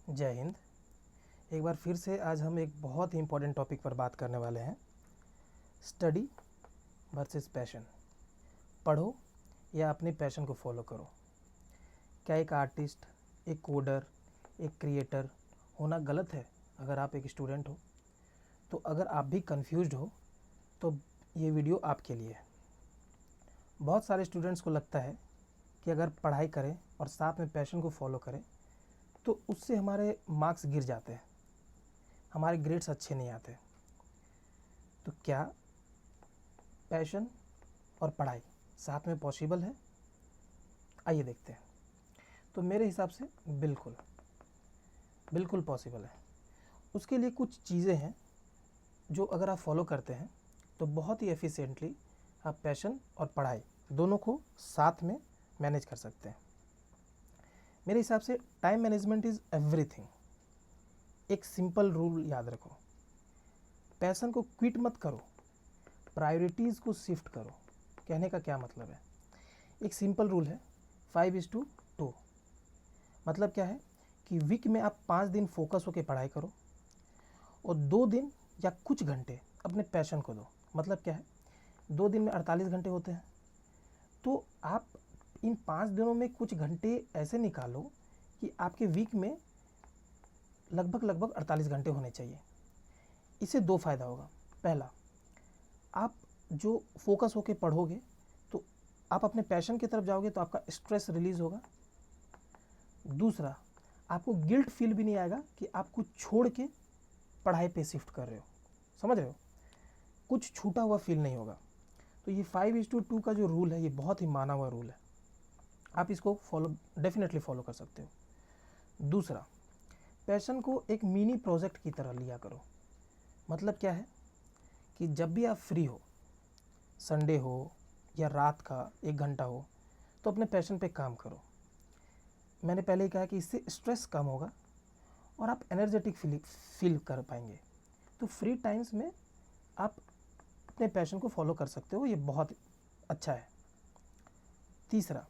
जय हिंद। एक बार फिर से आज हम एक बहुत ही इम्पोर्टेंट टॉपिक पर बात करने वाले हैं, स्टडी वर्सेस पैशन। पढ़ो या अपने पैशन को फॉलो करो। क्या एक आर्टिस्ट, एक कोडर, एक क्रिएटर होना गलत है अगर आप एक स्टूडेंट हो? तो अगर आप भी कंफ्यूज्ड हो तो ये वीडियो आपके लिए है। बहुत सारे स्टूडेंट्स को लगता है कि अगर पढ़ाई करें और साथ में पैशन को फॉलो करें तो उससे हमारे मार्क्स गिर जाते हैं, हमारे ग्रेड्स अच्छे नहीं आते। तो क्या पैशन और पढ़ाई साथ में पॉसिबल है? आइए देखते हैं। तो मेरे हिसाब से बिल्कुल पॉसिबल है। उसके लिए कुछ चीज़ें हैं जो अगर आप फॉलो करते हैं तो बहुत ही एफिशिएंटली आप पैशन और पढ़ाई दोनों को साथ में मैनेज कर सकते हैं। मेरे हिसाब से टाइम मैनेजमेंट इज़ एवरीथिंग। एक सिंपल रूल याद रखो, पैशन को क्विट मत करो, प्रायोरिटीज़ को शिफ्ट करो। कहने का क्या मतलब है? एक सिंपल रूल है 5:2। मतलब क्या है कि वीक में आप 5 दिन फोकस होकर पढ़ाई करो और 2 दिन या कुछ घंटे अपने पैशन को दो। मतलब क्या है, 2 दिन में 48 घंटे होते हैं, तो आप इन 5 दिनों में कुछ घंटे ऐसे निकालो कि आपके वीक में लगभग 48 घंटे होने चाहिए। इससे 2 फ़ायदा होगा। पहला, आप जो फोकस होके पढ़ोगे तो आप अपने पैशन की तरफ जाओगे तो आपका स्ट्रेस रिलीज़ होगा। दूसरा, आपको गिल्ट फील भी नहीं आएगा कि आप कुछ छोड़ के पढ़ाई पे शिफ्ट कर रहे हो। समझ रहे हो? कुछ छूटा हुआ फील नहीं होगा। तो ये 5:2 का जो रूल है ये बहुत ही माना हुआ रूल है। आप इसको डेफिनेटली फॉलो कर सकते हो। दूसरा, पैशन को एक मिनी प्रोजेक्ट की तरह लिया करो। मतलब क्या है कि जब भी आप फ्री हो, संडे हो या रात का 1 घंटा हो, तो अपने पैशन पे काम करो। मैंने पहले ही कहा कि इससे स्ट्रेस कम होगा और आप एनर्जेटिक फील कर पाएंगे। तो फ्री टाइम्स में आप अपने पैशन को फॉलो कर सकते हो, ये बहुत अच्छा है। तीसरा,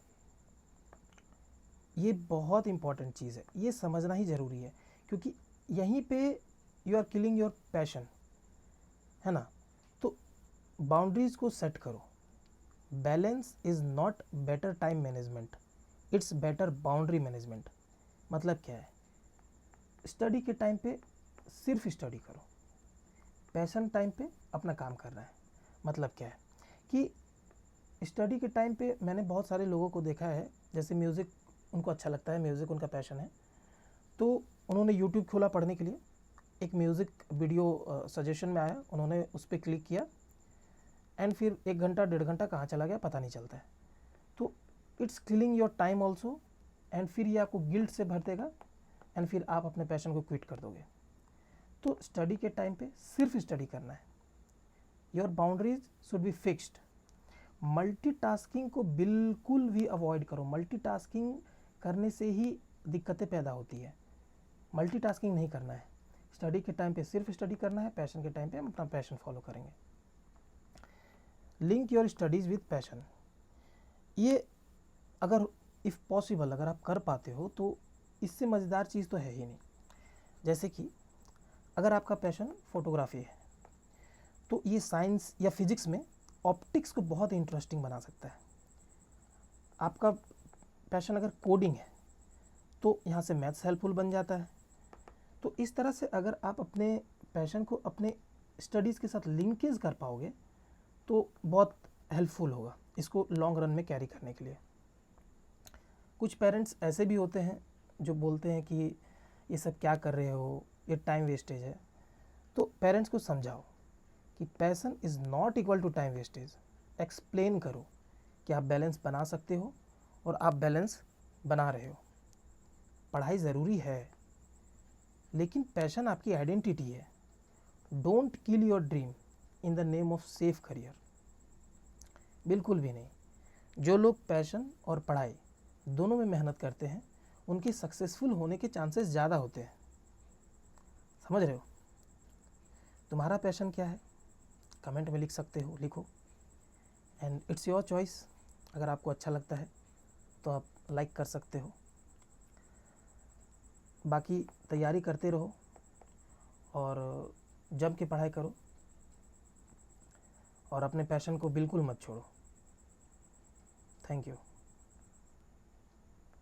ये बहुत इंपॉर्टेंट चीज़ है, ये समझना ही ज़रूरी है, क्योंकि यहीं पे you are killing your passion, है ना? तो बाउंड्रीज़ को सेट करो। Balance is not better time management, it's better boundary management. मतलब क्या है? स्टडी के टाइम पे सिर्फ स्टडी करो, पैशन टाइम पे अपना काम करना है। मतलब क्या है कि स्टडी के टाइम पे मैंने बहुत सारे लोगों को देखा है, जैसे म्यूज़िक उनको अच्छा लगता है, म्यूज़िक उनका पैशन है, तो उन्होंने यूट्यूब खोला पढ़ने के लिए, एक म्यूज़िक वीडियो सजेशन में आया, उन्होंने उस पर क्लिक किया एंड फिर 1 घंटा 1.5 घंटा कहाँ चला गया पता नहीं चलता है। तो it's killing your time also, and फिर ये आपको गिल्ट से भर देगा एंड फिर आप अपने पैशन को क्विट कर दोगे। तो स्टडी के टाइम पे सिर्फ स्टडी करना है। Your boundaries should be fixed. Multitasking को बिल्कुल भी अवॉइड करो। मल्टीटास्किंग करने से ही दिक्कतें पैदा होती है। मल्टीटास्किंग नहीं करना है। स्टडी के टाइम पे सिर्फ स्टडी करना है, पैशन के टाइम पे हम अपना पैशन फॉलो करेंगे। Link your studies with passion. ये अगर इफ़ पॉसिबल अगर आप कर पाते हो तो इससे मज़ेदार चीज़ तो है ही नहीं। जैसे कि अगर आपका पैशन फोटोग्राफी है तो ये साइंस या फिजिक्स में ऑप्टिक्स को बहुत इंटरेस्टिंग बना सकता है। आपका पैशन अगर कोडिंग है तो यहाँ से मैथ्स हेल्पफुल बन जाता है। तो इस तरह से अगर आप अपने पैशन को अपने स्टडीज़ के साथ लिंकेज कर पाओगे तो बहुत हेल्पफुल होगा इसको लॉन्ग रन में कैरी करने के लिए। कुछ पेरेंट्स ऐसे भी होते हैं जो बोलते हैं कि ये सब क्या कर रहे हो, ये टाइम वेस्टेज है। तो पेरेंट्स को समझाओ कि passion is not equal to time wastage. Explain करो कि आप बैलेंस बना सकते हो और आप बैलेंस बना रहे हो। पढ़ाई ज़रूरी है लेकिन पैशन आपकी आइडेंटिटी है। Don't kill your dream in the name of safe career. बिल्कुल भी नहीं। जो लोग पैशन और पढ़ाई दोनों में मेहनत करते हैं उनके सक्सेसफुल होने के चांसेस ज़्यादा होते हैं। समझ रहे हो? तुम्हारा पैशन क्या है? कमेंट में लिख सकते हो, लिखो, एंड इट्स योर चॉइस। अगर आपको अच्छा लगता है तो आप लाइक कर सकते हो। बाकी तैयारी करते रहो और जम के पढ़ाई करो और अपने पैशन को बिल्कुल मत छोड़ो। Thank you.